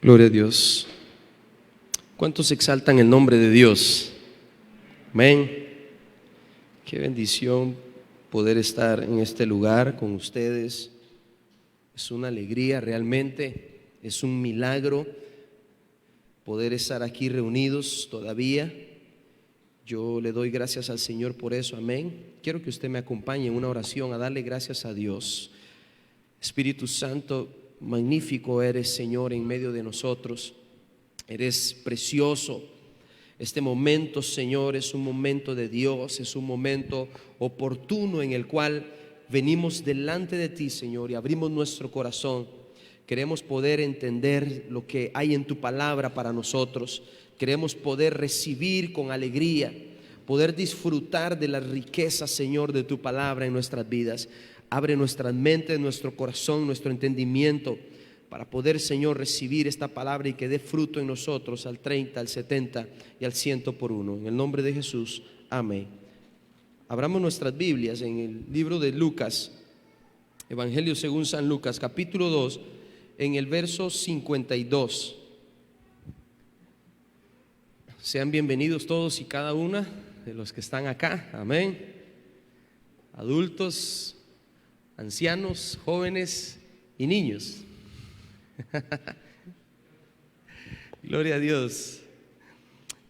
Gloria a Dios. ¿Cuántos exaltan el nombre de Dios? Amén. Qué bendición poder estar en este lugar con ustedes. Es una alegría realmente, es un milagro poder estar aquí reunidos todavía. Yo le doy gracias al Señor por eso, amén. Quiero que usted me acompañe en una oración a darle gracias a Dios. Espíritu Santo, magnífico eres, Señor, en medio de nosotros. Eres precioso. Este momento, Señor, es un momento de Dios, es un momento oportuno en el cual venimos delante de ti, Señor, y abrimos nuestro corazón. Queremos poder entender lo que hay en tu palabra para nosotros. Queremos poder recibir con alegría, poder disfrutar de la riqueza, Señor, de tu palabra en nuestras vidas. Abre nuestras mentes, nuestro corazón, nuestro entendimiento para poder, Señor, recibir esta palabra y que dé fruto en nosotros al 30, al 70 y al 100 por uno. En el nombre de Jesús, amén. Abramos nuestras Biblias en el libro de Lucas, Evangelio según San Lucas, capítulo 2, en el verso 52. Sean bienvenidos todos y cada una de los que están acá, amén. Adultos, ancianos, jóvenes y niños. Gloria a Dios.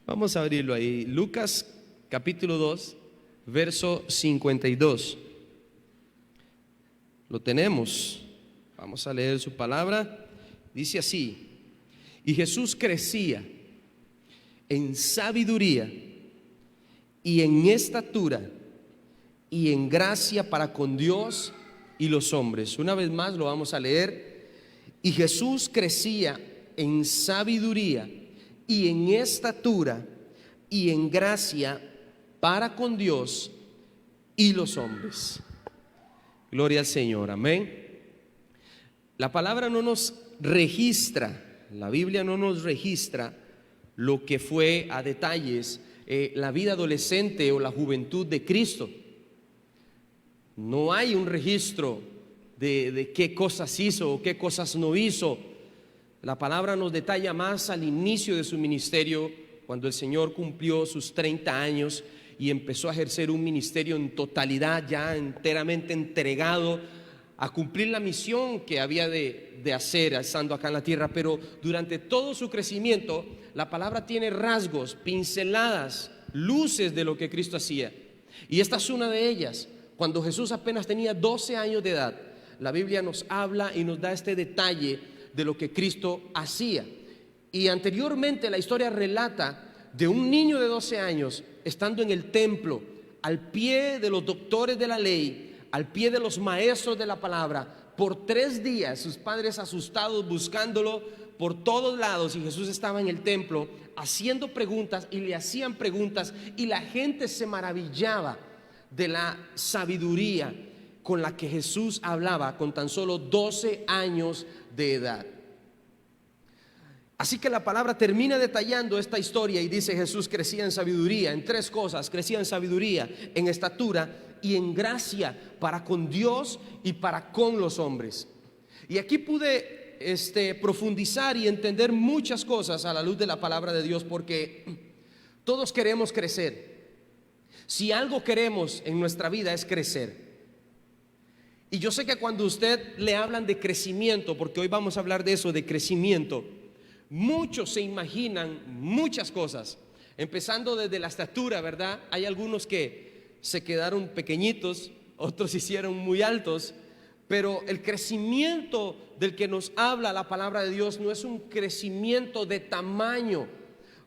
Vamos a abrirlo ahí. Lucas capítulo 2, verso 52. Lo tenemos. Vamos a leer su palabra. Dice así: y Jesús crecía en sabiduría y en estatura y en gracia para con Dios y los hombres. Una vez más lo vamos a leer. Y Jesús crecía en sabiduría y en estatura y en gracia para con Dios y los hombres. Gloria al Señor, amén. La palabra no nos registra, la Biblia no nos registra lo que fue a detalles la vida adolescente o la juventud de Cristo. No hay un registro de qué cosas hizo o qué cosas no hizo. La palabra nos detalla más al inicio de su ministerio, cuando el Señor cumplió sus 30 años y empezó a ejercer un ministerio en totalidad, ya enteramente entregado a cumplir la misión que había de hacer estando acá en la tierra. Pero durante todo su crecimiento, la palabra tiene rasgos, pinceladas, luces de lo que Cristo hacía. Y esta es una de ellas. Cuando Jesús apenas tenía 12 años de edad, la Biblia nos habla y nos da este detalle de lo que Cristo hacía. Y anteriormente la historia relata de un niño de 12 años estando en el templo, al pie de los doctores de la ley, al pie de los maestros de la palabra, por 3 días, sus padres asustados buscándolo por todos lados, y Jesús estaba en el templo haciendo preguntas y le hacían preguntas, y la gente se maravillaba de la sabiduría con la que Jesús hablaba con tan solo 12 años de edad. Así que la palabra termina detallando esta historia y dice: Jesús crecía en sabiduría, en 3 cosas. Crecía en sabiduría, en estatura y en gracia para con Dios y para con los hombres. Y aquí pude profundizar y entender muchas cosas a la luz de la palabra de Dios, porque todos queremos crecer. Si algo queremos en nuestra vida es crecer. Y yo sé que cuando usted le hablan de crecimiento, porque hoy vamos a hablar de eso, de crecimiento, muchos se imaginan muchas cosas, empezando desde la estatura, ¿verdad? Hay algunos que se quedaron pequeñitos, otros se hicieron muy altos, pero el crecimiento del que nos habla la palabra de Dios no es un crecimiento de tamaño.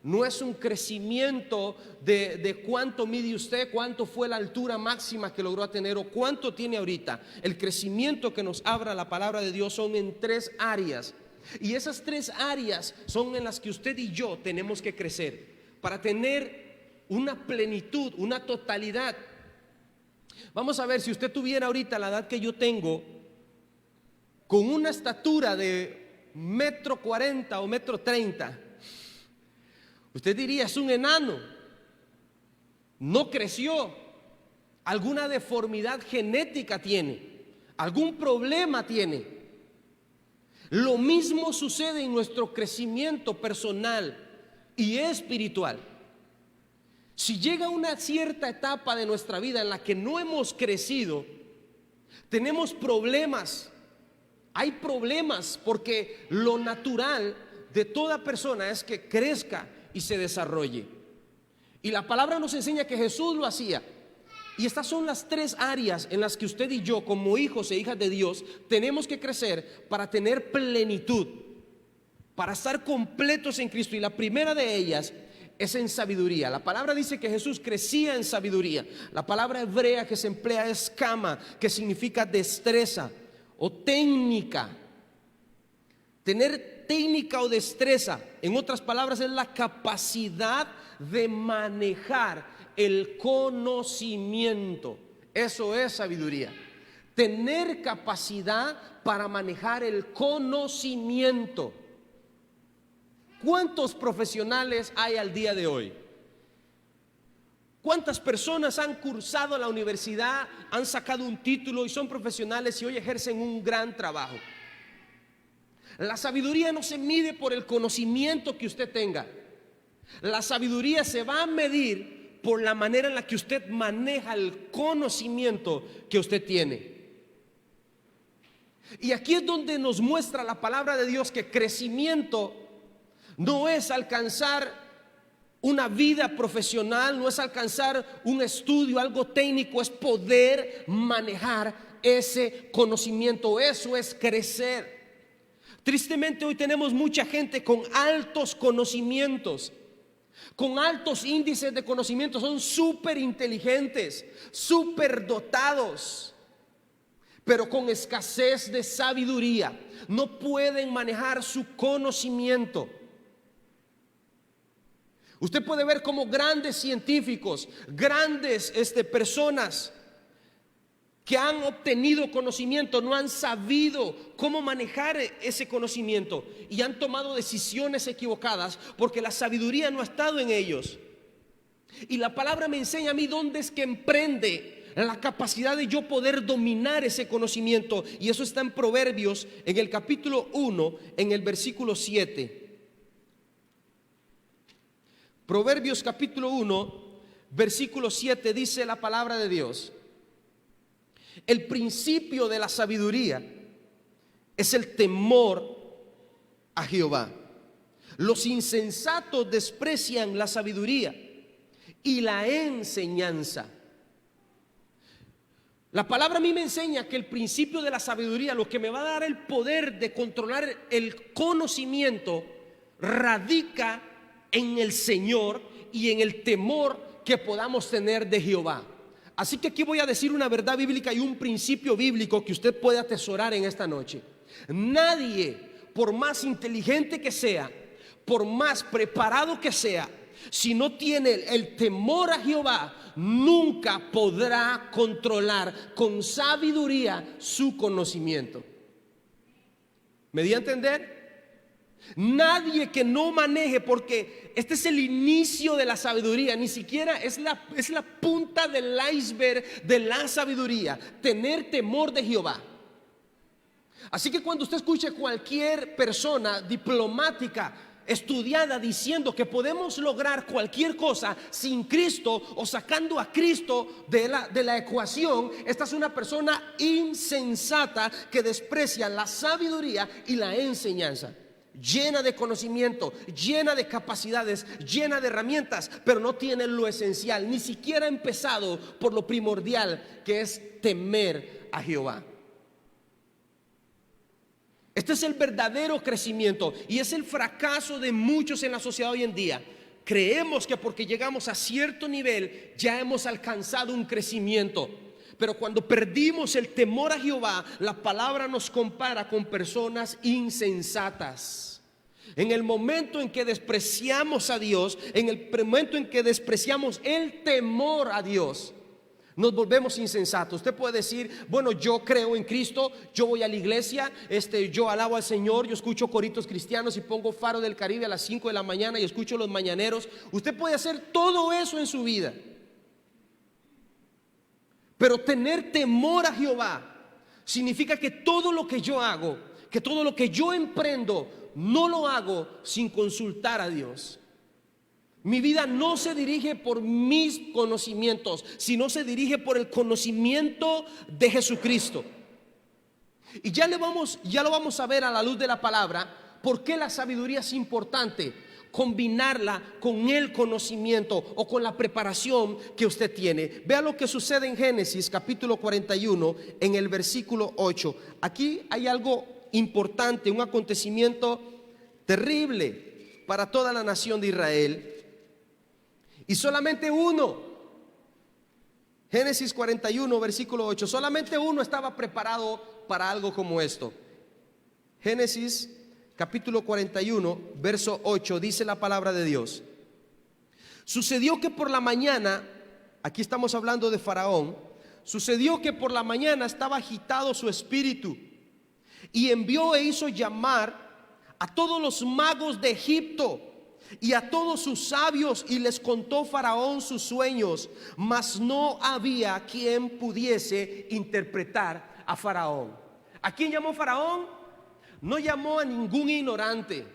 No es un crecimiento de cuánto mide usted, cuánto fue la altura máxima que logró tener o cuánto tiene ahorita. El crecimiento que nos habla la palabra de Dios son en 3 áreas. Y esas 3 áreas son en las que usted y yo tenemos que crecer para tener una plenitud, una totalidad. Vamos a ver, si usted tuviera ahorita la edad que yo tengo, con una estatura de 1,40 m o 1,30 m, usted diría: es un enano, no creció, alguna deformidad genética tiene, algún problema tiene. Lo mismo sucede en nuestro crecimiento personal y espiritual. Si llega una cierta etapa de nuestra vida en la que no hemos crecido, tenemos problemas. Hay problemas porque lo natural de toda persona es que crezca y se desarrolle. Y la palabra nos enseña que Jesús lo hacía. Y estas son las tres áreas en las que usted y yo, como hijos e hijas de Dios, tenemos que crecer para tener plenitud, para estar completos en Cristo. Y la primera de ellas es en sabiduría. La palabra dice que Jesús crecía en sabiduría. La palabra hebrea que se emplea es kama, que significa destreza o técnica. Tener técnica o destreza, en otras palabras, es la capacidad de manejar el conocimiento. Eso es sabiduría. Tener capacidad para manejar el conocimiento. ¿Cuántos profesionales hay al día de hoy? ¿Cuántas personas han cursado la universidad, han sacado un título y son profesionales y hoy ejercen un gran trabajo? La sabiduría no se mide por el conocimiento que usted tenga. La sabiduría se va a medir por la manera en la que usted maneja el conocimiento que usted tiene. Y aquí es donde nos muestra la palabra de Dios que crecimiento no es alcanzar una vida profesional, no es alcanzar un estudio, algo técnico, es poder manejar ese conocimiento. Eso es crecer. Tristemente hoy tenemos mucha gente con altos conocimientos, con altos índices de conocimiento, son súper inteligentes, súper dotados, pero con escasez de sabiduría. No pueden manejar su conocimiento. Usted puede ver como grandes científicos, grandes personas que han obtenido conocimiento, no han sabido cómo manejar ese conocimiento y han tomado decisiones equivocadas porque la sabiduría no ha estado en ellos. Y la palabra me enseña a mí dónde es que emprende la capacidad de yo poder dominar ese conocimiento. Y eso está en Proverbios, en el capítulo 1, en el versículo 7. Proverbios capítulo 1, versículo 7 dice la palabra de Dios: el principio de la sabiduría es el temor a Jehová. Los insensatos desprecian la sabiduría y la enseñanza. La palabra a mí me enseña que el principio de la sabiduría, lo que me va a dar el poder de controlar el conocimiento, radica en el Señor y en el temor que podamos tener de Jehová. Así que aquí voy a decir una verdad bíblica y un principio bíblico que usted puede atesorar en esta noche. Nadie, por más inteligente que sea, por más preparado que sea, si no tiene el temor a Jehová, nunca podrá controlar con sabiduría su conocimiento. ¿Me di a entender? Nadie que no maneje, porque este es el inicio de la sabiduría, ni siquiera es la punta del iceberg de la sabiduría, tener temor de Jehová. Así que cuando usted escuche cualquier persona diplomática, estudiada, diciendo que podemos lograr cualquier cosa sin Cristo o sacando a Cristo de la ecuación, esta es una persona insensata que desprecia la sabiduría y la enseñanza. Llena de conocimiento, llena de capacidades, llena de herramientas, pero no tiene lo esencial, ni siquiera ha empezado por lo primordial, que es temer a Jehová. Este es el verdadero crecimiento y es el fracaso de muchos en la sociedad hoy en día. Creemos que porque llegamos a cierto nivel ya hemos alcanzado un crecimiento. Pero cuando perdimos el temor a Jehová, la palabra nos compara con personas insensatas. En el momento en que despreciamos a Dios, en el momento en que despreciamos el temor a Dios, nos volvemos insensatos. Usted puede decir: bueno, yo creo en Cristo, yo voy a la iglesia, yo alabo al Señor, yo escucho coritos cristianos y pongo Faro del Caribe a las 5 de la mañana y escucho los mañaneros. Usted puede hacer todo eso en su vida, pero tener temor a Jehová significa que todo lo que yo hago, que todo lo que yo emprendo no lo hago sin consultar a Dios. Mi vida no se dirige por mis conocimientos, sino se dirige por el conocimiento de Jesucristo. Y ya lo vamos a ver a la luz de la palabra, por qué la sabiduría es importante, combinarla con el conocimiento o con la preparación que usted tiene. Vea lo que sucede en Génesis capítulo 41 en el versículo 8. Aquí hay algo importante, un acontecimiento terrible para toda la nación de Israel. Y solamente uno, Génesis 41 versículo 8, solamente uno estaba preparado para algo como esto. Génesis capítulo 41 verso 8 dice la palabra de Dios: sucedió que por la mañana, aquí estamos hablando de Faraón, sucedió que por la mañana estaba agitado su espíritu y envió e hizo llamar a todos los magos de Egipto y a todos sus sabios, y les contó Faraón sus sueños, mas no había quien pudiese interpretar a Faraón. ¿A quién llamó Faraón? No llamó a ningún ignorante,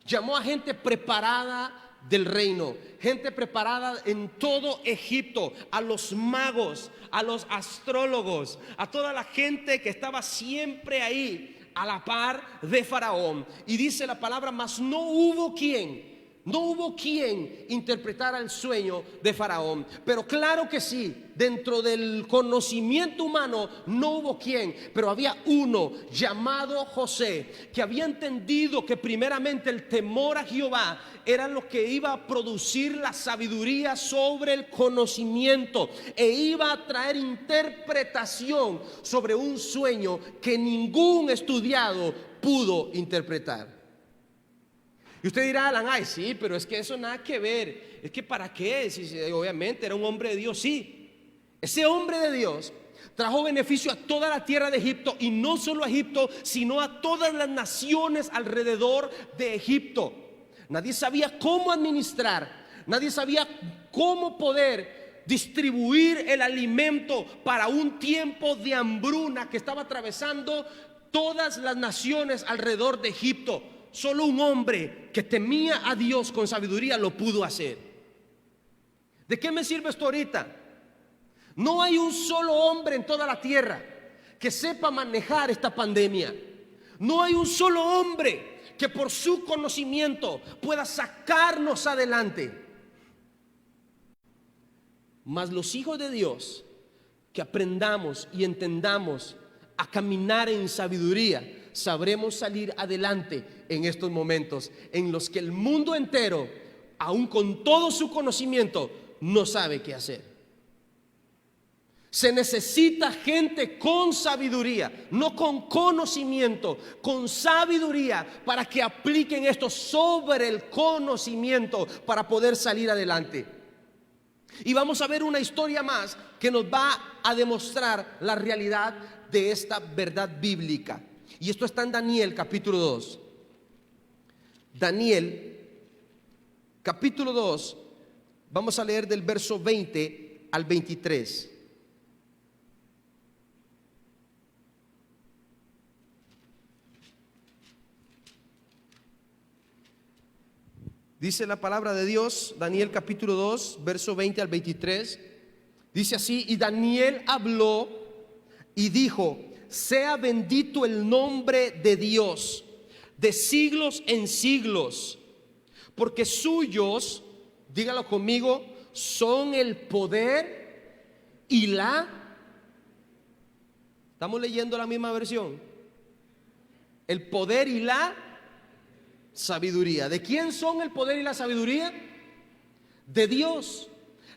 llamó a gente preparada del reino, gente preparada en todo Egipto, a los magos, a los astrólogos, a toda la gente que estaba siempre ahí a la par de Faraón. Y dice la palabra, mas no hubo quien interpretara el sueño de Faraón. Pero claro que sí, dentro del conocimiento humano no hubo quien, pero había uno llamado José, que había entendido que primeramente el temor a Jehová era lo que iba a producir la sabiduría sobre el conocimiento, e iba a traer interpretación sobre un sueño que ningún estudiado pudo interpretar. Y usted dirá, Alan, ay sí, pero es que eso nada que ver, es que para qué, si obviamente era un hombre de Dios. Sí, ese hombre de Dios trajo beneficio a toda la tierra de Egipto, y no solo a Egipto, sino a todas las naciones alrededor de Egipto. Nadie sabía cómo administrar, nadie sabía cómo poder distribuir el alimento para un tiempo de hambruna que estaba atravesando todas las naciones alrededor de Egipto. Solo un hombre que temía a Dios con sabiduría lo pudo hacer. ¿De qué me sirve esto ahorita? No hay un solo hombre en toda la tierra que sepa manejar esta pandemia. No hay un solo hombre que por su conocimiento pueda sacarnos adelante. Mas los hijos de Dios, que aprendamos y entendamos a caminar en sabiduría, sabremos salir adelante en estos momentos en los que el mundo entero, aun con todo su conocimiento, no sabe qué hacer. Se necesita gente con sabiduría, no con conocimiento, con sabiduría, para que apliquen esto sobre el conocimiento para poder salir adelante. Y vamos a ver una historia más que nos va a demostrar la realidad de esta verdad bíblica. Y esto está en Daniel capítulo 2. Daniel capítulo 2, vamos a leer del verso 20 al 23. Dice la palabra de Dios, Daniel capítulo 2, verso 20 al 23. Dice así: y Daniel habló y dijo: sea bendito el nombre de Dios de siglos en siglos, porque suyos, dígalo conmigo, son el poder y la... ¿Estamos leyendo la misma versión? El poder y la sabiduría. ¿De quién son el poder y la sabiduría? De Dios.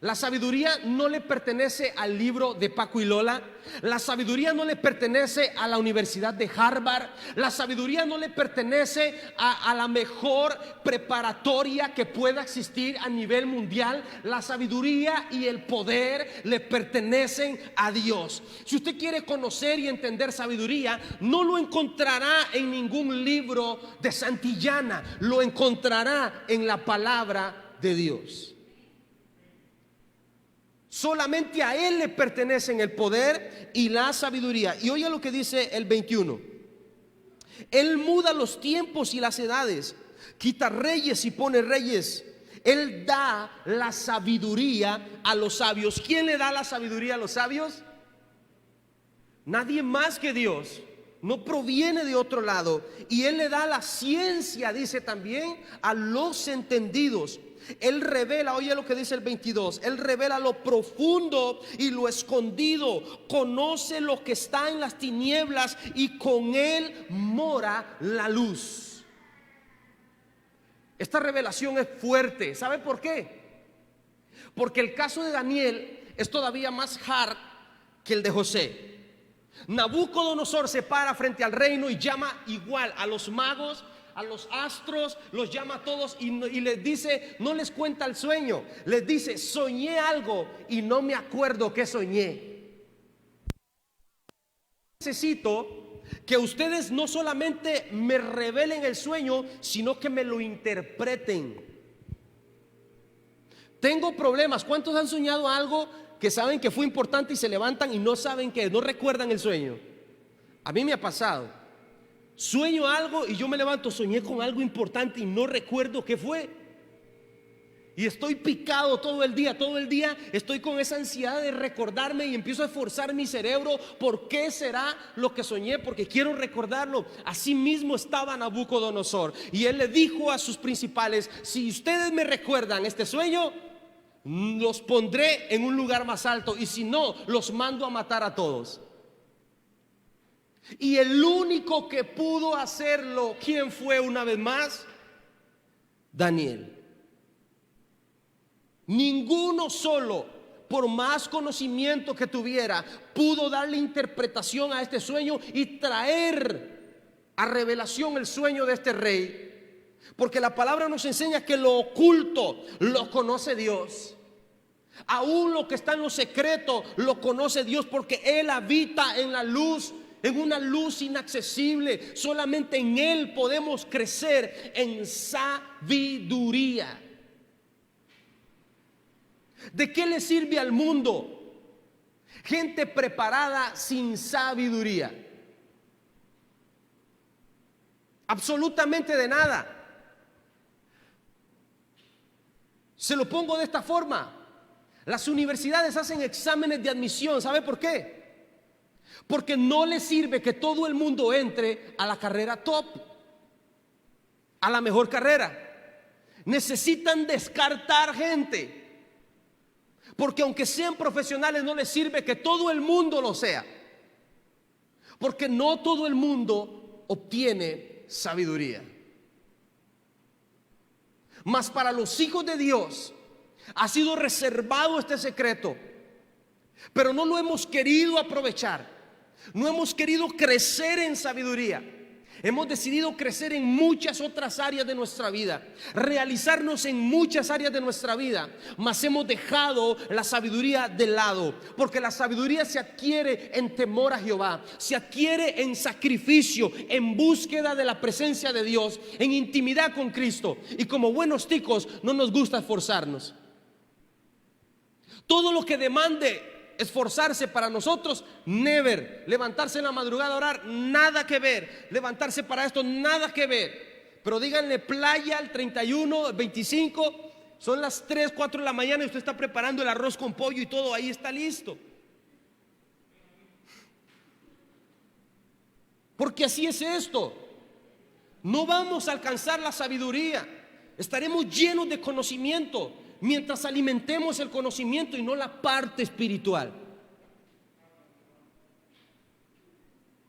La sabiduría no le pertenece al libro de Paco y Lola. La sabiduría no le pertenece a la Universidad de Harvard. La sabiduría no le pertenece a la mejor preparatoria que pueda existir a nivel mundial. La sabiduría y el poder le pertenecen a Dios. Si usted quiere conocer y entender sabiduría, no lo encontrará en ningún libro de Santillana. Lo encontrará en la palabra de Dios. Solamente a Él le pertenecen el poder y la sabiduría. Y oiga lo que dice el 21. Él muda los tiempos y las edades, quita reyes y pone reyes. Él da la sabiduría a los sabios. ¿Quién le da la sabiduría a los sabios? Nadie más que Dios. No proviene de otro lado. Y Él le da la ciencia, dice también, a los entendidos. Él revela, oye lo que dice el 22, Él revela lo profundo y lo escondido, conoce lo que está en las tinieblas y con Él mora la luz. Esta revelación es fuerte. ¿Sabe por qué? Porque el caso de Daniel es todavía más hard que el de José. Nabucodonosor se para frente al reino y llama igual a los magos, a los astros, los llama a todos y les dice, no les cuenta el sueño, les dice, soñé algo y no me acuerdo qué soñé. Necesito que ustedes no solamente me revelen el sueño, sino que me lo interpreten. Tengo problemas. ¿Cuántos han soñado algo que saben que fue importante y se levantan y no saben qué, no recuerdan el sueño? A mí me ha pasado. Sueño algo y yo me levanto, soñé con algo importante y no recuerdo qué fue. Y estoy picado todo el día estoy con esa ansiedad de recordarme y empiezo a esforzar mi cerebro. ¿Por qué será lo que soñé? Porque quiero recordarlo. Así mismo estaba Nabucodonosor y él le dijo a sus principales, si ustedes me recuerdan este sueño, los pondré en un lugar más alto, y si no, los mando a matar a todos. Y el único que pudo hacerlo, ¿quién fue una vez más? Daniel. Ninguno solo, por más conocimiento que tuviera, pudo darle interpretación a este sueño y traer a revelación el sueño de este rey. Porque la palabra nos enseña que lo oculto lo conoce Dios. Aún lo que está en lo secreto lo conoce Dios, porque Él habita en la luz, en una luz inaccesible. Solamente en Él podemos crecer en sabiduría. ¿De qué le sirve al mundo gente preparada sin sabiduría? Absolutamente de nada. Se lo pongo de esta forma. Las universidades hacen exámenes de admisión. ¿Sabe por qué? Porque no les sirve que todo el mundo entre a la carrera top, a la mejor carrera. Necesitan descartar gente. Porque aunque sean profesionales, no les sirve que todo el mundo lo sea. Porque no todo el mundo obtiene sabiduría. Mas para los hijos de Dios ha sido reservado este secreto, pero no lo hemos querido aprovechar. No hemos querido crecer en sabiduría. Hemos decidido crecer en muchas otras áreas de nuestra vida, realizarnos en muchas áreas de nuestra vida, mas hemos dejado la sabiduría de lado. Porque la sabiduría se adquiere en temor a Jehová, se adquiere en sacrificio, en búsqueda de la presencia de Dios, en intimidad con Cristo. Y como buenos ticos no nos gusta esforzarnos. Todo lo que demande esforzarse para nosotros, never. Levantarse en la madrugada a orar, nada que ver. Levantarse para esto, nada que ver. Pero díganle playa el 31, el 25, son las 3, 4 de la mañana y usted está preparando el arroz con pollo y todo ahí está listo. Porque así es esto. No vamos a alcanzar la sabiduría. Estaremos llenos de conocimiento mientras alimentemos el conocimiento y no la parte espiritual.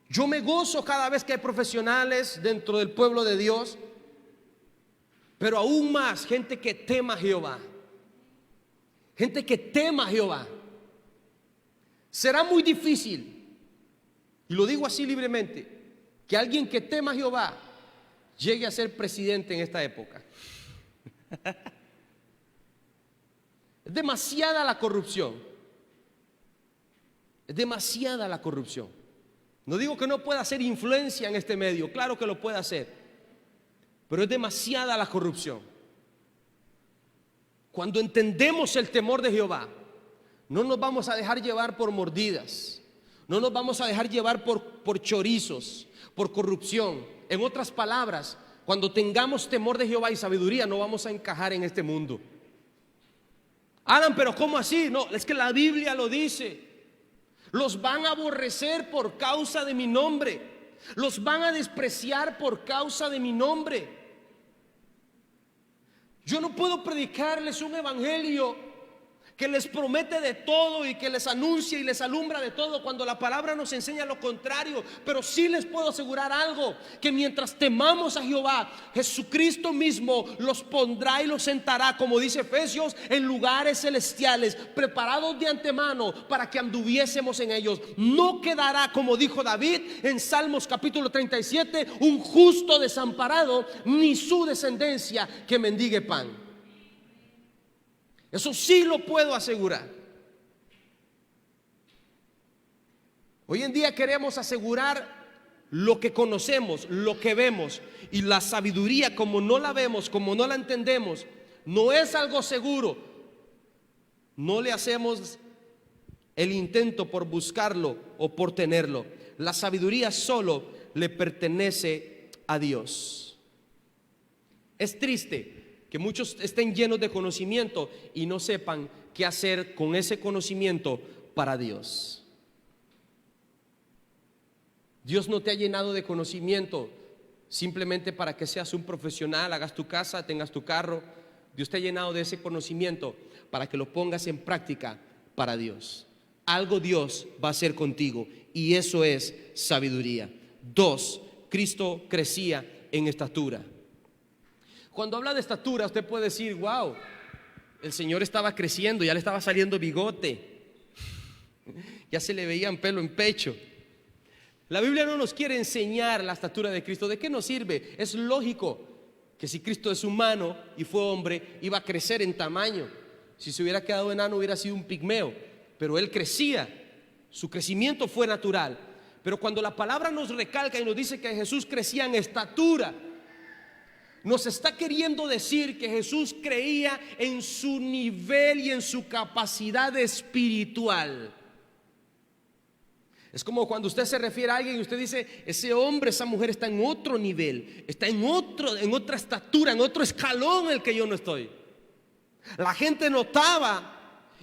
Yo me gozo cada vez que hay profesionales dentro del pueblo de Dios, pero aún más gente que tema a Jehová. Gente que tema a Jehová. Será muy difícil, y lo digo así libremente, que alguien que tema a Jehová llegue a ser presidente en esta época. Es demasiada la corrupción. Es demasiada la corrupción. No digo que no pueda hacer influencia en este medio, claro que lo puede hacer, pero es demasiada la corrupción. Cuando entendemos el temor de Jehová, no nos vamos a dejar llevar por mordidas, No nos vamos a dejar llevar por chorizos, por corrupción. En otras palabras, cuando tengamos temor de Jehová y sabiduría, no vamos a encajar en este mundo. Alan, pero ¿cómo así? No, es que la Biblia lo dice. Los van a aborrecer por causa de mi nombre. Los van a despreciar por causa de mi nombre. Yo no puedo predicarles un evangelio que les promete de todo y que les anuncia y les alumbra de todo, cuando la palabra nos enseña lo contrario. Pero sí les puedo asegurar algo: que mientras temamos a Jehová, Jesucristo mismo los pondrá y los sentará, como dice Efesios, en lugares celestiales, preparados de antemano para que anduviésemos en ellos. No quedará, como dijo David en Salmos capítulo 37, un justo desamparado, ni su descendencia que mendigue pan. Eso sí lo puedo asegurar. Hoy en día queremos asegurar lo que conocemos, lo que vemos, y la sabiduría, como no la vemos, como no la entendemos, no es algo seguro. No le hacemos el intento por buscarlo o por tenerlo. La sabiduría solo le pertenece a Dios. Es triste que muchos estén llenos de conocimiento y no sepan qué hacer con ese conocimiento para Dios. Dios no te ha llenado de conocimiento simplemente para que seas un profesional, hagas tu casa, tengas tu carro. Dios te ha llenado de ese conocimiento para que lo pongas en práctica para Dios. Algo Dios va a hacer contigo, y eso es sabiduría. 2, Cristo crecía en estatura. Cuando habla de estatura, usted puede decir: wow, el Señor estaba creciendo, ya le estaba saliendo bigote, ya se le veían pelo en pecho. La Biblia no nos quiere enseñar la estatura de Cristo. ¿De qué nos sirve? Es lógico que si Cristo es humano y fue hombre, iba a crecer en tamaño. Si se hubiera quedado enano, hubiera sido un pigmeo. Pero Él crecía, su crecimiento fue natural. Pero cuando la palabra nos recalca y nos dice que Jesús crecía en estatura, nos está queriendo decir que Jesús creía en su nivel y en su capacidad espiritual. Es como cuando usted se refiere a alguien y usted dice: ese hombre, esa mujer está en otro nivel, está en otra estatura, en otro escalón en el que yo no estoy. La gente notaba,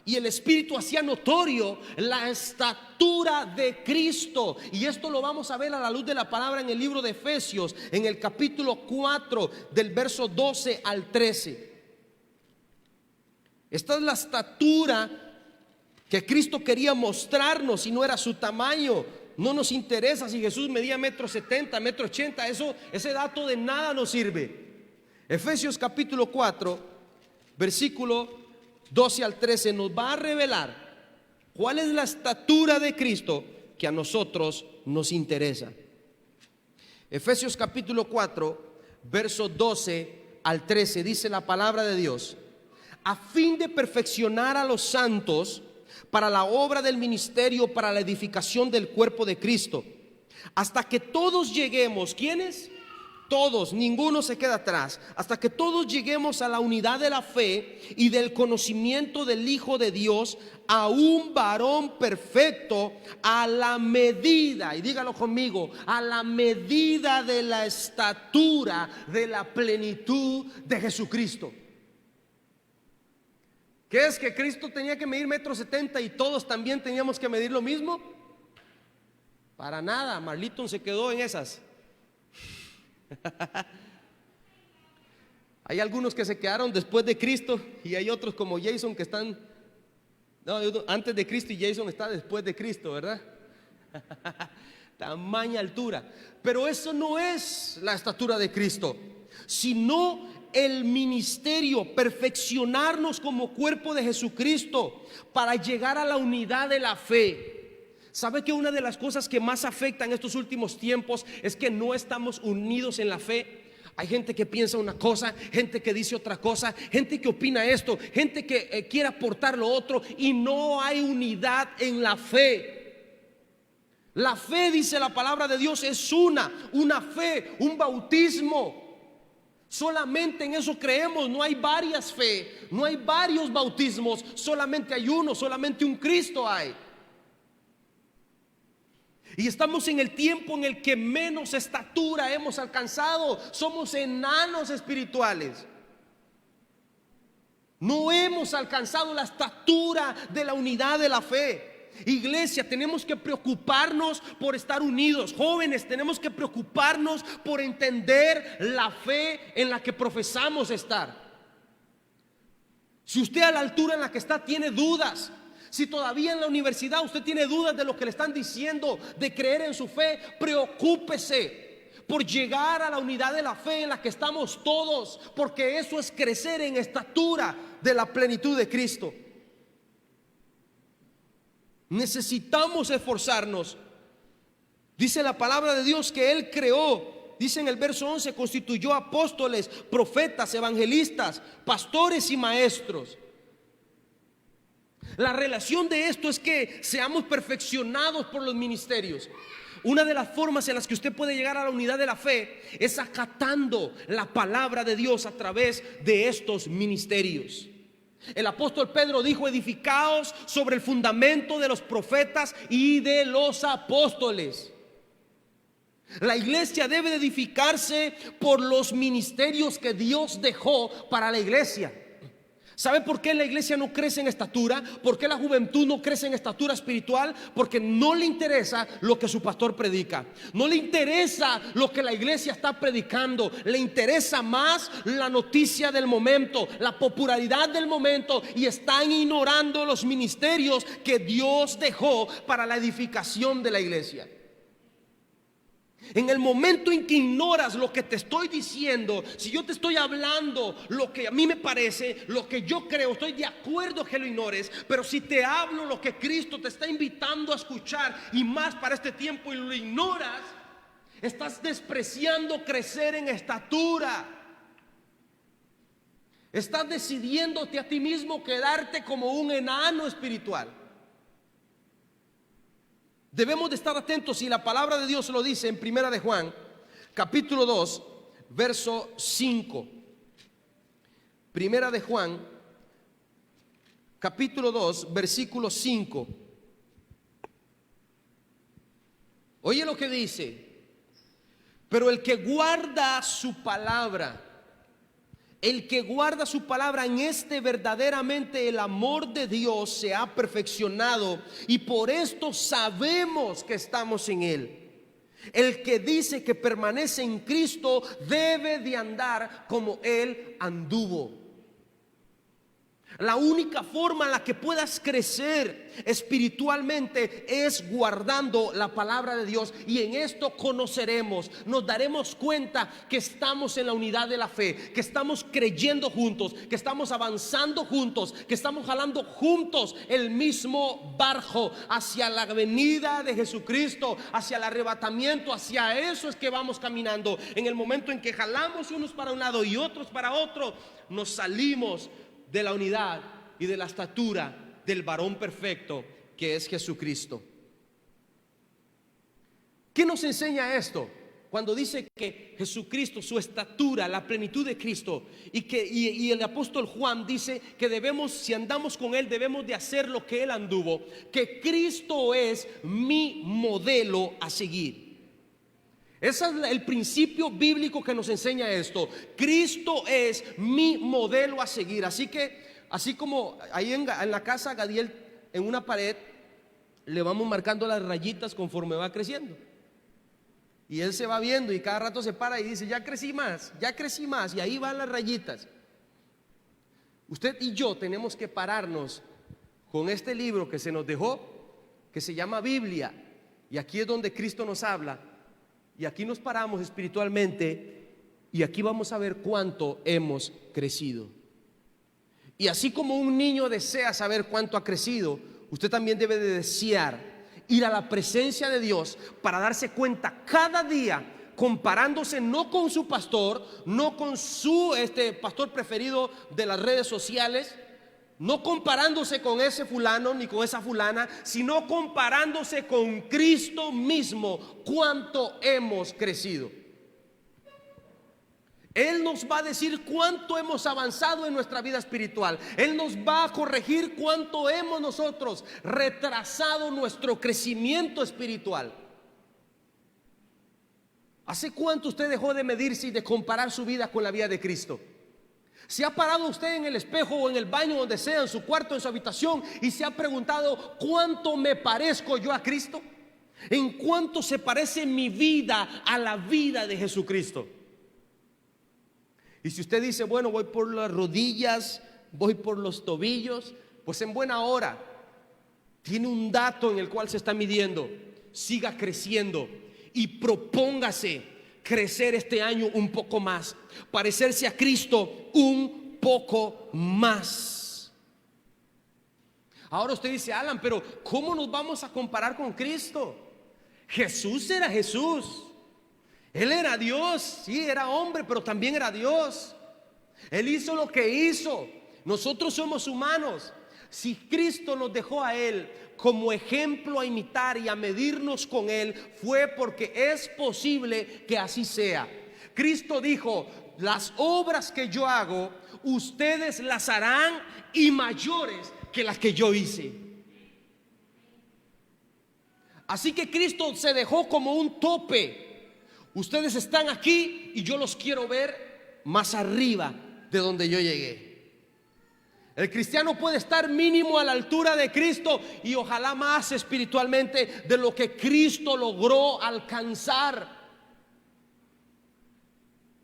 y el Espíritu hacía notorio la estatura de Cristo. Y esto lo vamos a ver a la luz de la palabra en el libro de Efesios, en el capítulo 4, del verso 12 al 13. Esta es la estatura que Cristo quería mostrarnos, y no era su tamaño. No nos interesa si Jesús medía 1,70 m, 1,80 m. Ese dato de nada nos sirve. Efesios capítulo 4, versículo 12 al 13 nos va a revelar cuál es la estatura de Cristo que a nosotros nos interesa. Efesios capítulo 4, verso 12 al 13 dice la palabra de Dios: a fin de perfeccionar a los santos para la obra del ministerio, para la edificación del cuerpo de Cristo, hasta que todos lleguemos. ¿Quiénes? Todos, ninguno se queda atrás. Hasta que todos lleguemos a la unidad de la fe y del conocimiento del Hijo de Dios, a un varón perfecto, a la medida, y dígalo conmigo, a la medida de la estatura de la plenitud de Jesucristo. ¿Qué es? ¿Que Cristo tenía que medir 1,70 m y todos también teníamos que medir lo mismo? Para nada. Marliton se quedó en esas. Hay algunos que se quedaron después de Cristo, y hay otros como Jason que están antes de Cristo, y Jason está después de Cristo, ¿verdad? Tamaña altura. Pero eso no es la estatura de Cristo, sino el ministerio, perfeccionarnos como cuerpo de Jesucristo para llegar a la unidad de la fe. ¿Sabe que una de las cosas que más afectan estos últimos tiempos es que no estamos unidos en la fe? Hay gente que piensa una cosa, gente que dice otra cosa, gente que opina esto, gente que quiere aportar lo otro, y no hay unidad en la fe. La fe, dice la palabra de Dios, es una fe, un bautismo. Solamente en eso creemos. No hay varias fe, no hay varios bautismos, solamente hay uno, solamente un Cristo hay. Y estamos en el tiempo en el que menos estatura hemos alcanzado. Somos enanos espirituales. No hemos alcanzado la estatura de la unidad de la fe. Iglesia, tenemos que preocuparnos por estar unidos. Jóvenes, tenemos que preocuparnos por entender la fe en la que profesamos estar. Si usted a la altura en la que está tiene dudas, si todavía en la universidad usted tiene dudas de lo que le están diciendo, de creer en su fe, preocúpese por llegar a la unidad de la fe en la que estamos todos, porque eso es crecer en estatura de la plenitud de Cristo. Necesitamos esforzarnos. Dice la palabra de Dios que Él creó, dice en el verso 11, constituyó apóstoles, profetas, evangelistas, pastores y maestros. La relación de esto es que seamos perfeccionados por los ministerios. Una de las formas en las que usted puede llegar a la unidad de la fe es acatando la palabra de Dios a través de estos ministerios. El apóstol Pedro dijo: edificaos sobre el fundamento de los profetas y de los apóstoles. La iglesia debe de edificarse por los ministerios que Dios dejó para la iglesia. ¿Sabe por qué la iglesia no crece en estatura? ¿Por qué la juventud no crece en estatura espiritual? Porque no le interesa lo que su pastor predica. No le interesa lo que la iglesia está predicando. Le interesa más la noticia del momento, la popularidad del momento, y están ignorando los ministerios que Dios dejó para la edificación de la iglesia. En el momento en que ignoras lo que te estoy diciendo, si yo te estoy hablando lo que a mí me parece, lo que yo creo, estoy de acuerdo que lo ignores. Pero si te hablo lo que Cristo te está invitando a escuchar, y más para este tiempo, y lo ignoras, estás despreciando crecer en estatura. Estás decidiéndote a ti mismo quedarte como un enano espiritual. Debemos de estar atentos, y la palabra de Dios lo dice en Primera de Juan, capítulo 2, verso 5. Primera de Juan, capítulo 2, versículo 5. Oye lo que dice: pero el que guarda su palabra, el que guarda su palabra, en este verdaderamente el amor de Dios se ha perfeccionado, y por esto sabemos que estamos en Él. El que dice que permanece en Cristo debe de andar como Él anduvo. La única forma en la que puedas crecer espiritualmente es guardando la palabra de Dios, y en esto conoceremos, nos daremos cuenta que estamos en la unidad de la fe, que estamos creyendo juntos, que estamos avanzando juntos, que estamos jalando juntos el mismo barco hacia la venida de Jesucristo, hacia el arrebatamiento. Hacia eso es que vamos caminando. En el momento en que jalamos unos para un lado y otros para otro, nos salimos de la unidad y de la estatura del varón perfecto, que es Jesucristo. ¿Qué nos enseña esto? Cuando dice que Jesucristo, su estatura, la plenitud de Cristo, y el apóstol Juan dice que debemos, si andamos con Él, debemos de hacer lo que Él anduvo, que Cristo es mi modelo a seguir. Ese es el principio bíblico que nos enseña esto. Cristo es mi modelo a seguir. Así que, así como ahí en la casa, Gadiel, en una pared le vamos marcando las rayitas conforme va creciendo, y él se va viendo, y cada rato se para y dice: ya crecí más, y ahí van las rayitas. Usted y yo tenemos que pararnos con este libro que se nos dejó, que se llama Biblia, y aquí es donde Cristo nos habla. Y aquí nos paramos espiritualmente, y aquí vamos a ver cuánto hemos crecido. Y así como un niño desea saber cuánto ha crecido, usted también debe de desear ir a la presencia de Dios para darse cuenta cada día, comparándose no con su pastor, no con su pastor preferido de las redes sociales, no comparándose con ese fulano ni con esa fulana, sino comparándose con Cristo mismo, cuánto hemos crecido. Él nos va a decir cuánto hemos avanzado en nuestra vida espiritual. Él nos va a corregir cuánto hemos nosotros retrasado nuestro crecimiento espiritual. ¿Hace cuánto usted dejó de medirse y de comparar su vida con la vida de Cristo? ¿Se ha parado usted en el espejo o en el baño, donde sea, en su cuarto, en su habitación, y se ha preguntado cuánto me parezco yo a Cristo? ¿En cuánto se parece mi vida a la vida de Jesucristo? Y si usted dice, bueno, voy por las rodillas, voy por los tobillos, pues en buena hora. Tiene un dato en el cual se está midiendo. Siga creciendo y propóngase crecer este año un poco más, parecerse a Cristo un poco más. Ahora usted dice, Alan, pero ¿cómo nos vamos a comparar con Cristo? Jesús era Jesús. Él era Dios, sí, era hombre, pero también era Dios. Él hizo lo que hizo. Nosotros somos humanos. Si Cristo nos dejó a Él como ejemplo a imitar y a medirnos con Él, fue porque es posible que así sea. Cristo dijo, las obras que yo hago, ustedes las harán y mayores que las que yo hice. Así que Cristo se dejó como un tope. Ustedes están aquí y yo los quiero ver más arriba de donde yo llegué. El cristiano puede estar mínimo a la altura de Cristo y ojalá más espiritualmente de lo que Cristo logró alcanzar.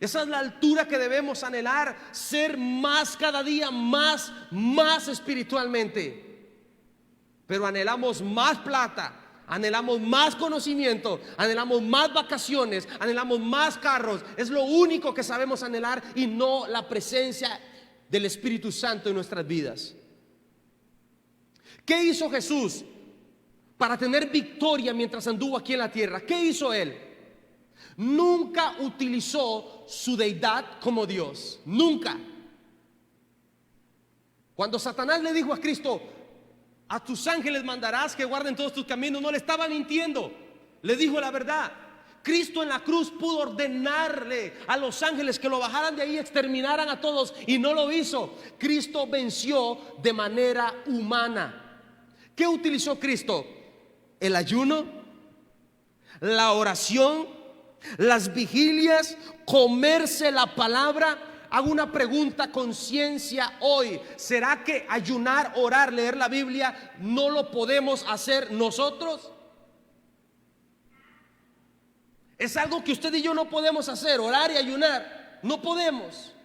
Esa es la altura que debemos anhelar, ser más cada día, más espiritualmente. Pero anhelamos más plata, anhelamos más conocimiento, anhelamos más vacaciones, anhelamos más carros. Es lo único que sabemos anhelar y no la presencia del Espíritu Santo en nuestras vidas. ¿Qué hizo Jesús para tener victoria mientras anduvo aquí en la tierra? ¿Qué hizo Él? Nunca utilizó su deidad como Dios. Nunca. Cuando Satanás le dijo a Cristo, a tus ángeles mandarás que guarden todos tus caminos, no le estaba mintiendo, le dijo la verdad. Cristo en la cruz pudo ordenarle a los ángeles que lo bajaran de ahí y exterminaran a todos, y no lo hizo. Cristo venció de manera humana. ¿Qué utilizó Cristo? El ayuno, la oración, las vigilias, comerse la palabra. Hago una pregunta a conciencia hoy: ¿será que ayunar, orar, leer la Biblia no lo podemos hacer nosotros? Es algo que usted y yo no podemos hacer, orar y ayunar. No podemos.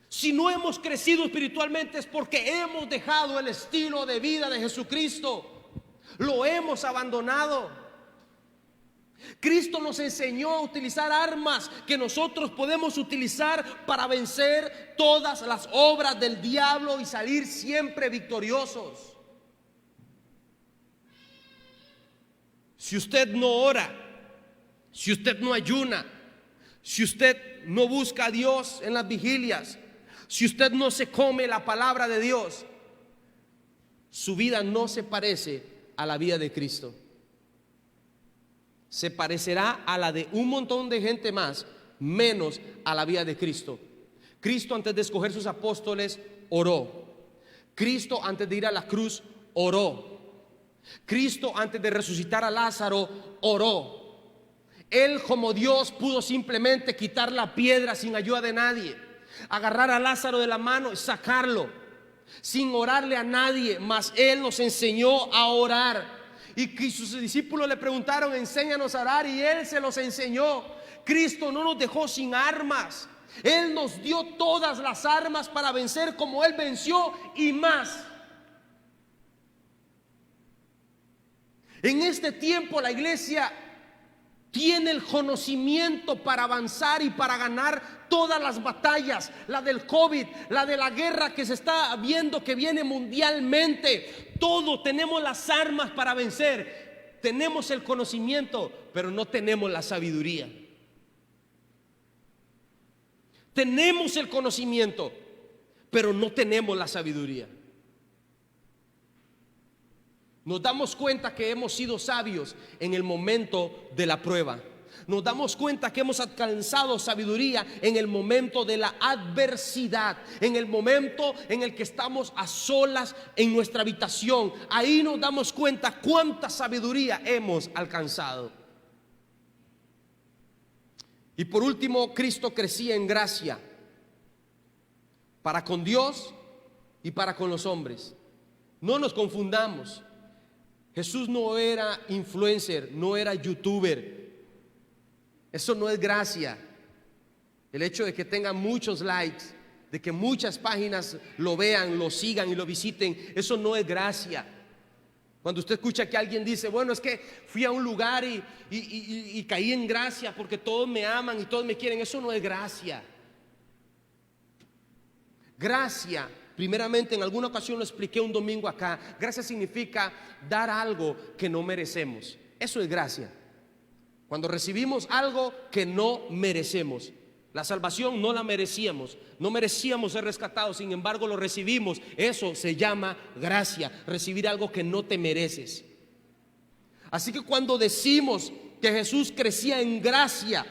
Si no hemos crecido espiritualmente es porque hemos dejado el estilo de vida de Jesucristo. Lo hemos abandonado. Cristo nos enseñó a utilizar armas que nosotros podemos utilizar para vencer todas las obras del diablo y salir siempre victoriosos. Si usted no ora, si usted no ayuna, si usted no busca a Dios en las vigilias, si usted no se come la palabra de Dios, su vida no se parece a la vida de Cristo. Se parecerá a la de un montón de gente más, menos a la vida de Cristo. Cristo, antes de escoger sus apóstoles, oró. Cristo, antes de ir a la cruz, oró. Cristo, antes de resucitar a Lázaro, oró. Él, como Dios, pudo simplemente quitar la piedra sin ayuda de nadie, agarrar a Lázaro de la mano y sacarlo sin orarle a nadie. Mas Él nos enseñó a orar. Y que sus discípulos le preguntaron, enséñanos a orar, y Él se los enseñó. Cristo no nos dejó sin armas. Él nos dio todas las armas para vencer como Él venció y más. En este tiempo la iglesia tiene el conocimiento para avanzar y para ganar todas las batallas. La del COVID, la de la guerra que se está viendo que viene mundialmente. Todo, tenemos las armas para vencer. Tenemos el conocimiento, pero no tenemos la sabiduría. Tenemos el conocimiento, pero no tenemos la sabiduría. Nos damos cuenta que hemos sido sabios en el momento de la prueba. Nos damos cuenta que hemos alcanzado sabiduría en el momento de la adversidad, en el momento en el que estamos a solas en nuestra habitación. Ahí nos damos cuenta cuánta sabiduría hemos alcanzado. Y por último, Cristo crecía en gracia para con Dios y para con los hombres. No nos confundamos. Jesús no era influencer, no era youtuber. Eso no es gracia. El hecho de que tenga muchos likes, de que muchas páginas lo vean, lo sigan y lo visiten, eso no es gracia. Cuando usted escucha que alguien dice, bueno, es que fui a un lugar y caí en gracia porque todos me aman y todos me quieren, eso no es gracia. Gracia, primeramente, en alguna ocasión lo expliqué un domingo acá, gracia significa dar algo que no merecemos. Eso es gracia. Cuando recibimos algo que no merecemos. La salvación no la merecíamos, no merecíamos ser rescatados, sin embargo lo recibimos. Eso se llama gracia, recibir algo que no te mereces. Así que cuando decimos que Jesús crecía en gracia,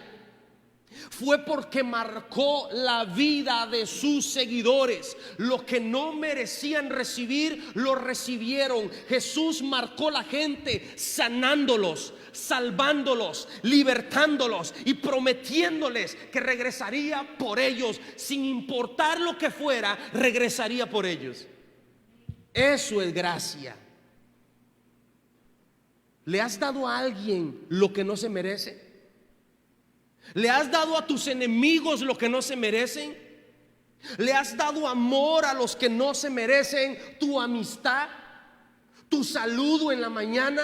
fue porque marcó la vida de sus seguidores. Lo que no merecían recibir, lo recibieron. Jesús marcó la gente, sanándolos, salvándolos, libertándolos y prometiéndoles que regresaría por ellos. Sin importar lo que fuera, regresaría por ellos. Eso es gracia. ¿Le has dado a alguien lo que no se merece? ¿Le has dado a tus enemigos lo que no se merecen? ¿Le has dado amor a los que no se merecen? ¿Tu amistad? ¿Tu saludo en la mañana?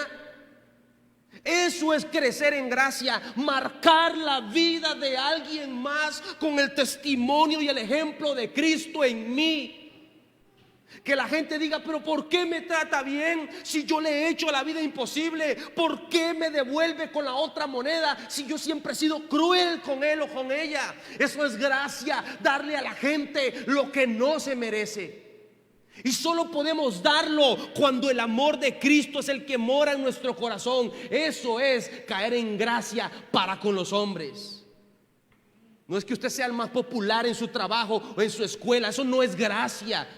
Eso es crecer en gracia, marcar la vida de alguien más con el testimonio y el ejemplo de Cristo en mí. Que la gente diga, pero ¿por qué me trata bien si yo le he hecho la vida imposible? ¿Por qué me devuelve con la otra moneda si yo siempre he sido cruel con él o con ella? Eso es gracia, darle a la gente lo que no se merece. Y solo podemos darlo cuando el amor de Cristo es el que mora en nuestro corazón. Eso es caer en gracia para con los hombres. No es que usted sea el más popular en su trabajo o en su escuela. Eso no es gracia.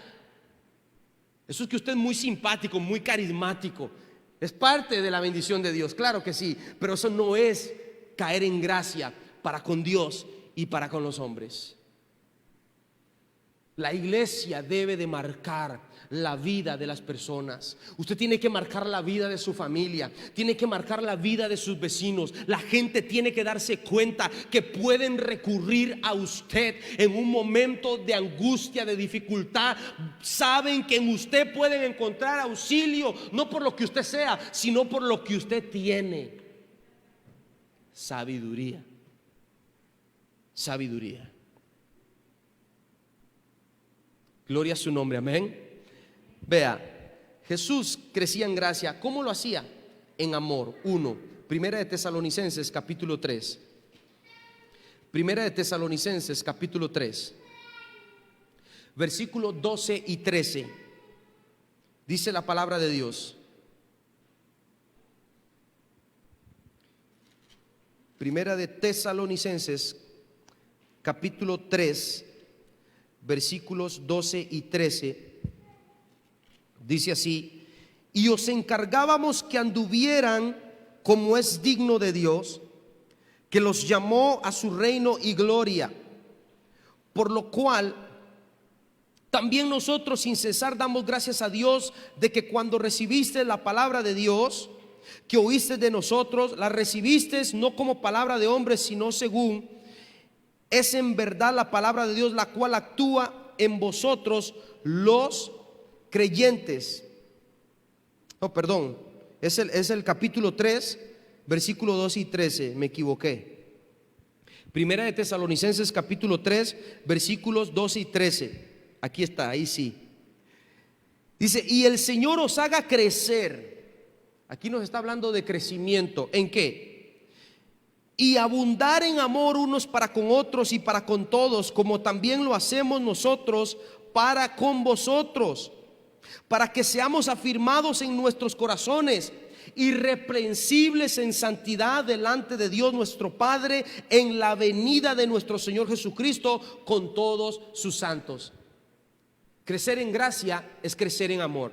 Eso es que usted es muy simpático, muy carismático. Es parte de la bendición de Dios, claro que sí. Pero eso no es caer en gracia para con Dios y para con los hombres. La iglesia debe de marcar la vida de las personas. Usted tiene que marcar la vida de su familia, tiene que marcar la vida de sus vecinos. La gente tiene que darse cuenta que pueden recurrir a usted en un momento de angustia, de dificultad. Saben que en usted pueden encontrar auxilio, no por lo que usted sea, sino por lo que usted tiene. Sabiduría. Sabiduría. Gloria a su nombre, amén. Vea, Jesús crecía en gracia. ¿Cómo lo hacía? En amor. Primera de Tesalonicenses capítulo 3. Primera de Tesalonicenses capítulo 3, versículos 12 y 13. Dice la palabra de Dios. Primera de Tesalonicenses capítulo 3, versículos 12 y 13. Dice así: y os encargábamos que anduvieran como es digno de Dios, que los llamó a su reino y gloria, por lo cual también nosotros sin cesar damos gracias a Dios de que cuando recibiste la palabra de Dios que oíste de nosotros, la recibiste no como palabra de hombres, sino según es en verdad la palabra de Dios, la cual actúa en vosotros los creyentes. Es el capítulo 3, versículo 12 y 13. Me equivoqué. Primera de Tesalonicenses capítulo 3, versículos 12 y 13. Aquí está, ahí sí. Dice: y el Señor os haga crecer. Aquí nos está hablando de crecimiento. ¿En qué? Y abundar en amor unos para con otros y para con todos, como también lo hacemos nosotros para con vosotros, para que seamos afirmados en nuestros corazones, irreprensibles en santidad delante de Dios nuestro Padre, en la venida de nuestro Señor Jesucristo con todos sus santos. Crecer en gracia es crecer en amor.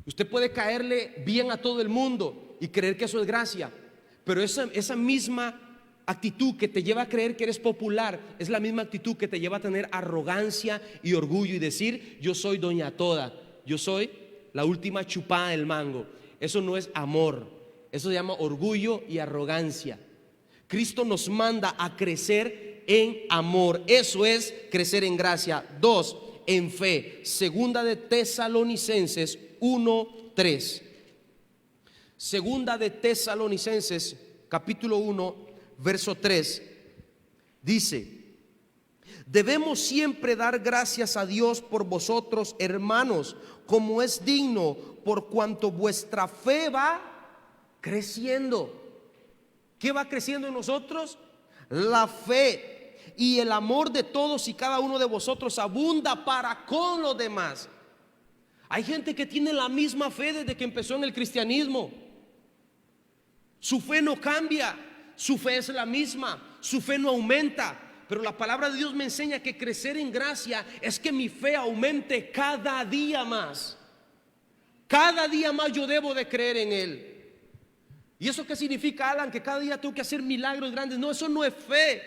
Usted puede caerle bien a todo el mundo y creer que eso es gracia, pero esa misma actitud que te lleva a creer que eres popular es la misma actitud que te lleva a tener arrogancia y orgullo y decir: yo soy doña toda, yo soy la última chupada del mango. Eso no es amor, eso se llama orgullo y arrogancia. Cristo nos manda a crecer en amor, eso es crecer en gracia. 2, en fe. Segunda de Tesalonicenses 1:3. Segunda de Tesalonicenses capítulo 1 verso 3 dice: debemos siempre dar gracias a Dios por vosotros, hermanos, como es digno, por cuanto vuestra fe va creciendo. ¿Qué va creciendo en nosotros? La fe, y el amor de todos y cada uno de vosotros abunda para con los demás. Hay gente que tiene la misma fe desde que empezó en el cristianismo. Su fe no cambia, su fe es la misma, su fe no aumenta. Pero la palabra de Dios me enseña que crecer en gracia es que mi fe aumente cada día más. Cada día más yo debo de creer en Él. ¿Y eso qué significa, Alan? Que cada día tengo que hacer milagros grandes. No, eso no es fe.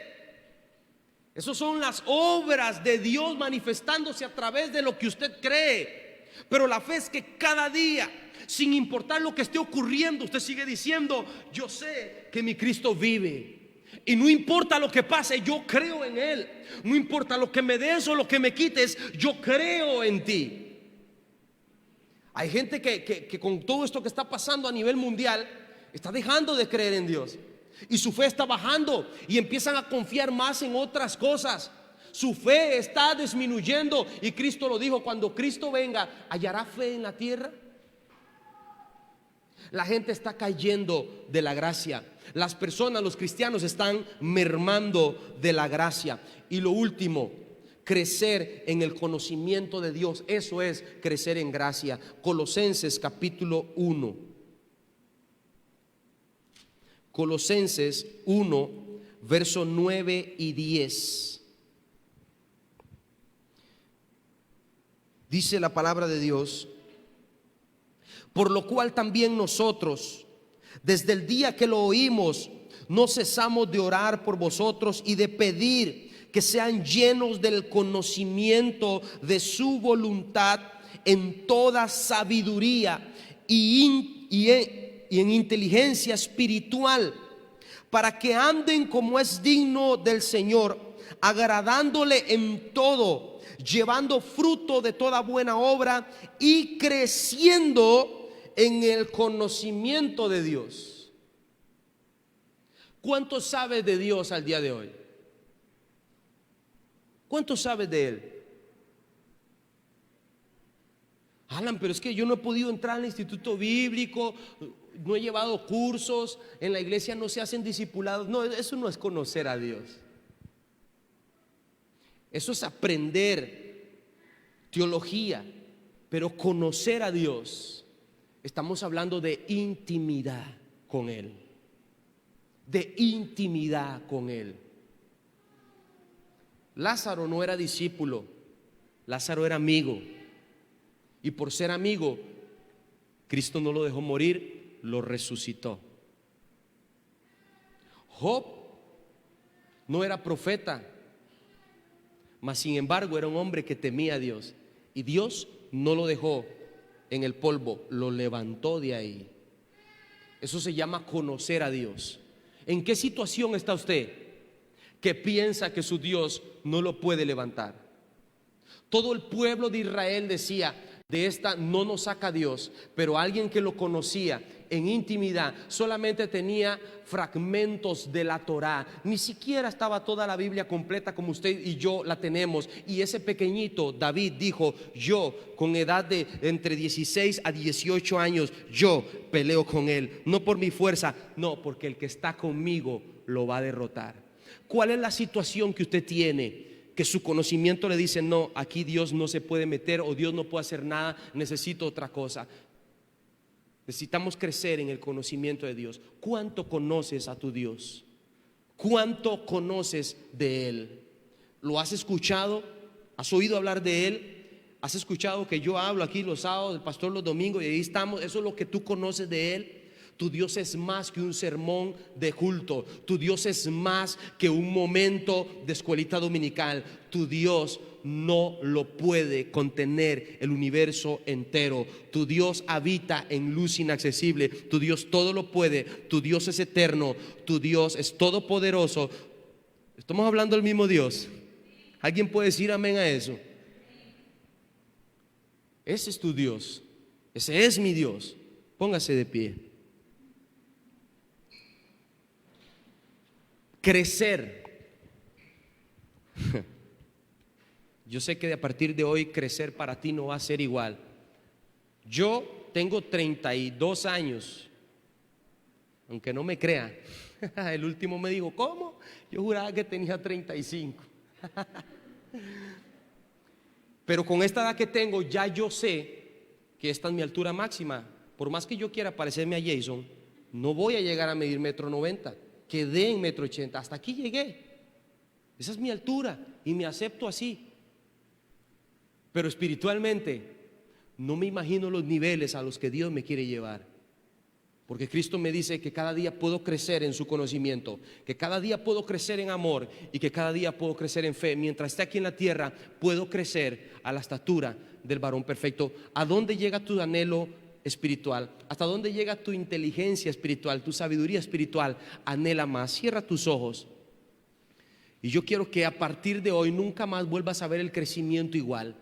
Eso son las obras de Dios manifestándose a través de lo que usted cree. Pero la fe es que cada día, sin importar lo que esté ocurriendo, usted sigue diciendo: yo sé que mi Cristo vive, y no importa lo que pase, yo creo en Él. No importa lo que me des o lo que me quites, yo creo en ti. Hay gente que con todo esto que está pasando a nivel mundial está dejando de creer en Dios, y su fe está bajando y empiezan a confiar más en otras cosas. Su fe está disminuyendo, y Cristo lo dijo: cuando Cristo venga, ¿hallará fe en la tierra? La gente está cayendo de la gracia. Las personas, los cristianos, están mermando de la gracia. Y lo último, crecer en el conocimiento de Dios. Eso es crecer en gracia. Colosenses capítulo 1. Colosenses 1, versos 9 y 10. Dice la palabra de Dios: por lo cual también nosotros, desde el día que lo oímos, no cesamos de orar por vosotros y de pedir que sean llenos del conocimiento de su voluntad en toda sabiduría y en inteligencia espiritual, para que anden como es digno del Señor, agradándole en todo, llevando fruto de toda buena obra y creciendo en el conocimiento de Dios. ¿Cuánto sabes de Dios al día de hoy? ¿Cuánto sabes de Él? Alan, pero es que yo no he podido entrar al instituto bíblico, no he llevado cursos, en la iglesia no se hacen discipulados. No, eso no es conocer a Dios. Eso es aprender teología, pero conocer a Dios, estamos hablando de intimidad con Él. De intimidad con Él. Lázaro no era discípulo, Lázaro era amigo. Y por ser amigo, Cristo no lo dejó morir, lo resucitó. Job no era profeta, mas sin embargo era un hombre que temía a Dios, y Dios no lo dejó en el polvo, lo levantó de ahí. Eso se llama conocer a Dios. ¿En qué situación está usted que piensa que su Dios no lo puede levantar? Todo el pueblo de Israel decía: de esta no nos saca Dios. Pero alguien que lo conocía en intimidad solamente tenía fragmentos de la Torá, ni siquiera estaba toda la Biblia completa como usted y yo la tenemos. Y ese pequeñito David dijo: yo con edad de entre 16 a 18 años, yo peleo con él, no por mi fuerza, no, porque el que está conmigo lo va a derrotar. ¿Cuál es la situación que usted tiene? Que su conocimiento le dice: no, aquí Dios no se puede meter, o Dios no puede hacer nada, necesito otra cosa. Necesitamos crecer en el conocimiento de Dios. ¿Cuánto conoces a tu Dios? ¿Cuánto conoces de Él? ¿Lo has escuchado? ¿Has oído hablar de Él? ¿Has escuchado que yo hablo aquí los sábados, el pastor los domingos, y ahí estamos? Eso es lo que tú conoces de Él. Tu Dios es más que un sermón de culto. Tu Dios es más que un momento de escuelita dominical. Tu Dios no lo puede contener el universo entero. Tu Dios habita en luz inaccesible. Tu Dios todo lo puede. Tu Dios es eterno. Tu Dios es todopoderoso. Estamos hablando del mismo Dios. ¿Alguien puede decir amén a eso? Ese es tu Dios. Ese es mi Dios. Póngase de pie. Crecer. Yo sé que a partir de hoy crecer para ti no va a ser igual. Yo tengo 32 años, aunque no me crea. El último me dijo, ¿cómo? Yo juraba que tenía 35. Pero con esta edad que tengo, ya yo sé que esta es mi altura máxima. Por más que yo quiera parecerme a Jason, no voy a llegar a medir 1,90 m. Quedé en 1,80 m. Hasta aquí llegué. Esa es mi altura y me acepto así. Pero espiritualmente no me imagino los niveles a los que Dios me quiere llevar. Porque Cristo me dice que cada día puedo crecer en su conocimiento, que cada día puedo crecer en amor y que cada día puedo crecer en fe. Mientras esté aquí en la tierra, puedo crecer a la estatura del varón perfecto. ¿A dónde llega tu anhelo espiritual? ¿Hasta dónde llega tu inteligencia espiritual, tu sabiduría espiritual? Anhela más. Cierra tus ojos. Y yo quiero que a partir de hoy nunca más vuelvas a ver el crecimiento igual.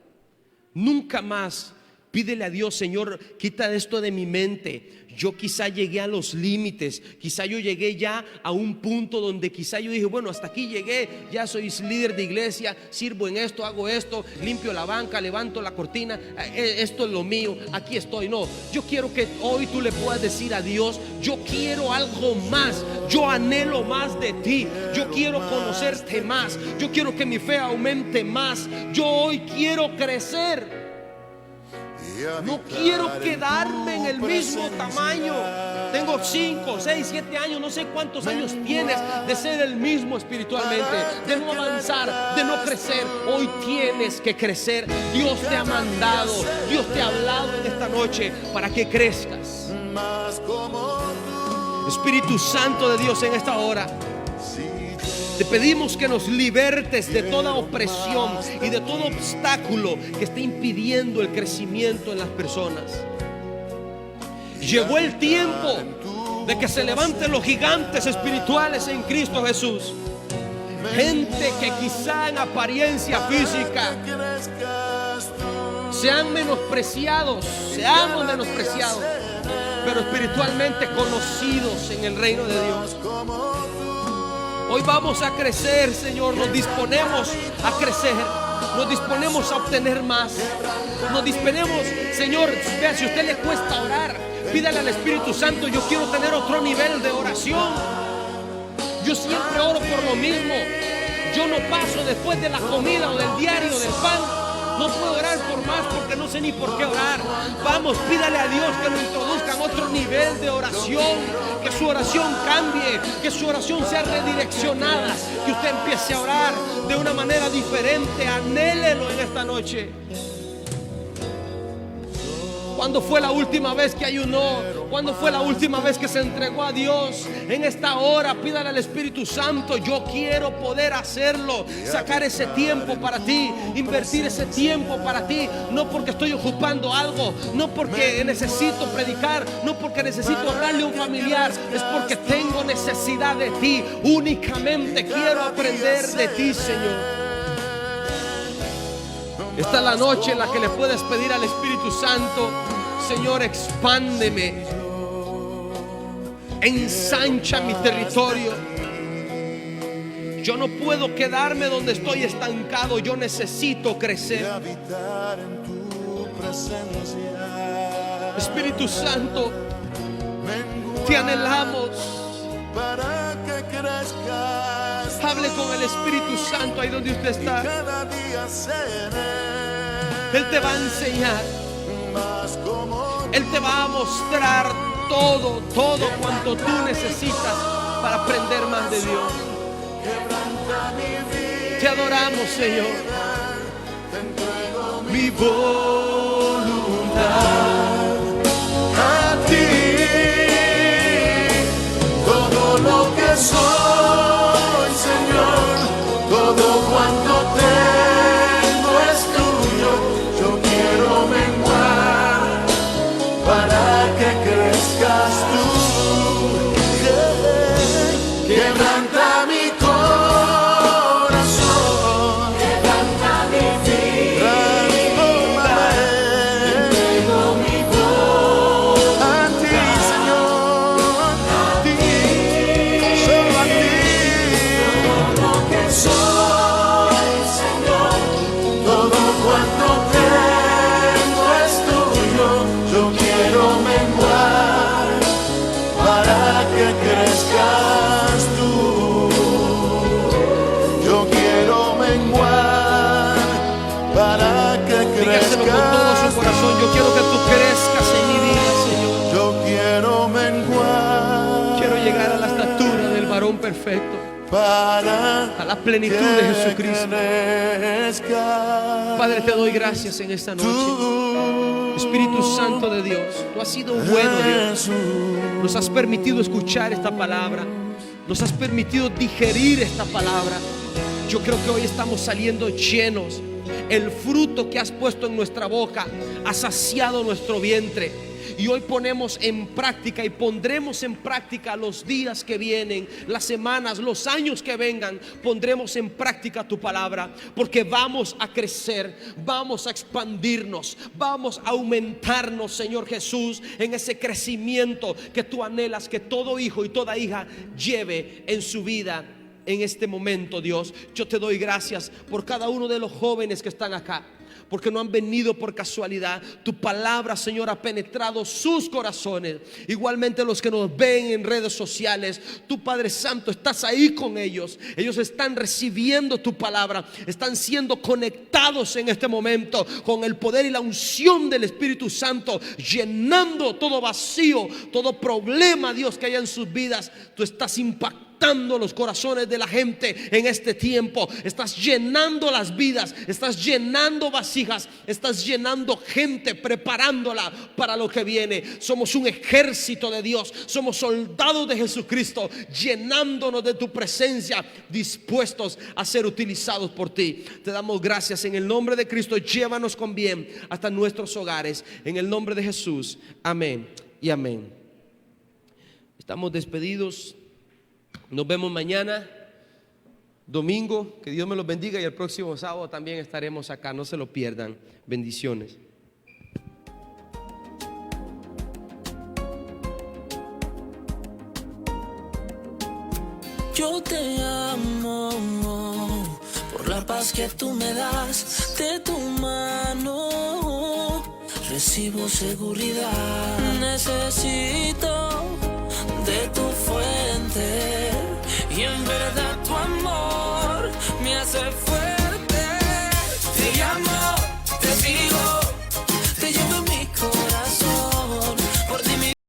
Nunca más. Pídele a Dios, Señor, quita esto de mi mente. Yo quizá llegué a los límites, quizá yo llegué ya a un punto donde quizá yo dije, bueno, hasta aquí llegué, ya soy líder de iglesia, sirvo en esto, hago esto, limpio la banca, levanto la cortina, esto es lo mío, aquí estoy. No, yo quiero que hoy tú le puedas decir a Dios, yo quiero algo más, yo anhelo más de ti, yo quiero conocerte más, yo quiero que mi fe aumente más, yo hoy quiero crecer. No quiero quedarme en el mismo tamaño. Tengo 5, 6, 7 años, no sé cuántos años tienes de ser el mismo espiritualmente, de no avanzar, de no crecer. Hoy tienes que crecer. Dios te ha mandado, Dios te ha hablado en esta noche para que crezcas. Espíritu Santo de Dios, en esta hora te pedimos que nos libertes de toda opresión y de todo obstáculo que esté impidiendo el crecimiento en las personas. Llegó el tiempo de que se levanten los gigantes espirituales en Cristo Jesús. Gente que quizá en apariencia física sean menospreciados, seamos menospreciados, pero espiritualmente conocidos en el reino de Dios. Hoy vamos a crecer, Señor. Nos disponemos a crecer. Nos disponemos a obtener más. Nos disponemos, Señor. Vea, si a usted le cuesta orar, pídale al Espíritu Santo, yo quiero tener otro nivel de oración. Yo siempre oro por lo mismo. Yo no paso después de la comida o del diario, del pan. No puedo orar por más porque no sé ni por qué orar. Vamos, pídale a Dios que lo introduzca en otro nivel de oración, que su oración cambie, que su oración sea redireccionada, que usted empiece a orar de una manera diferente. Anhélelo en esta noche. ¿Cuándo fue la última vez que ayunó? ¿Cuándo fue la última vez que se entregó a Dios? En esta hora pídale al Espíritu Santo, yo quiero poder hacerlo, sacar ese tiempo para ti, invertir ese tiempo para ti, no porque estoy ocupando algo, no porque necesito predicar, no porque necesito hablarle a un familiar, es porque tengo necesidad de ti. Únicamente quiero aprender de ti, Señor. Esta es la noche en la que le puedes pedir al Espíritu Santo, Señor, expándeme, ensancha mi territorio. Yo no puedo quedarme donde estoy estancado, yo necesito crecer. Espíritu Santo, te anhelamos. Para que crezcas, hable con el Espíritu Santo ahí donde usted está. cada día seré Él te va a enseñar, más como Él te va a mostrar todo cuanto tú necesitas para aprender más de Dios. quebranta mi vida. Te adoramos, Señor. Te entrego Mi voluntad a ti. varón perfecto, para a la plenitud de Jesucristo. crezca. Padre, te doy gracias en esta noche. Tú, Espíritu Santo de Dios, tú has sido bueno, Dios. Jesús, Nos has permitido escuchar esta palabra. Nos has permitido digerir esta palabra. Yo creo que hoy estamos saliendo llenos. El fruto que has puesto en nuestra boca ha saciado nuestro vientre. Y hoy ponemos en práctica y pondremos en práctica los días que vienen, las semanas, los años que vengan. Pondremos en práctica tu palabra, porque vamos a crecer, vamos a expandirnos, vamos a aumentarnos, Señor Jesús, en ese crecimiento que tú anhelas que todo hijo y toda hija lleve en su vida. En este momento, Dios, yo te doy gracias por cada uno de los jóvenes que están acá, porque no han venido por casualidad. Tu palabra, Señor, ha penetrado sus corazones. Igualmente los que nos ven en redes sociales, tu Padre Santo, estás ahí con ellos. Ellos están recibiendo tu palabra, están siendo conectados en este momento con el poder y la unción del Espíritu Santo, llenando todo vacío, todo problema, Dios, que haya en sus vidas. Tú estás impactando los corazones de la gente en este tiempo. Estás llenando las vidas, estás llenando vasijas, estás llenando gente, preparándola para lo que viene. Somos un ejército de Dios, somos soldados de Jesucristo, llenándonos de tu presencia, dispuestos a ser utilizados por ti. Te damos gracias en el nombre de Cristo. Llévanos con bien hasta nuestros hogares, en el nombre de Jesús. Amén y amén. Estamos despedidos. Nos vemos mañana, domingo. Que Dios me los bendiga. Y el próximo sábado también estaremos acá. No se lo pierdan. Bendiciones. Yo te amo por la paz que tú me das. De tu mano recibo seguridad. Necesito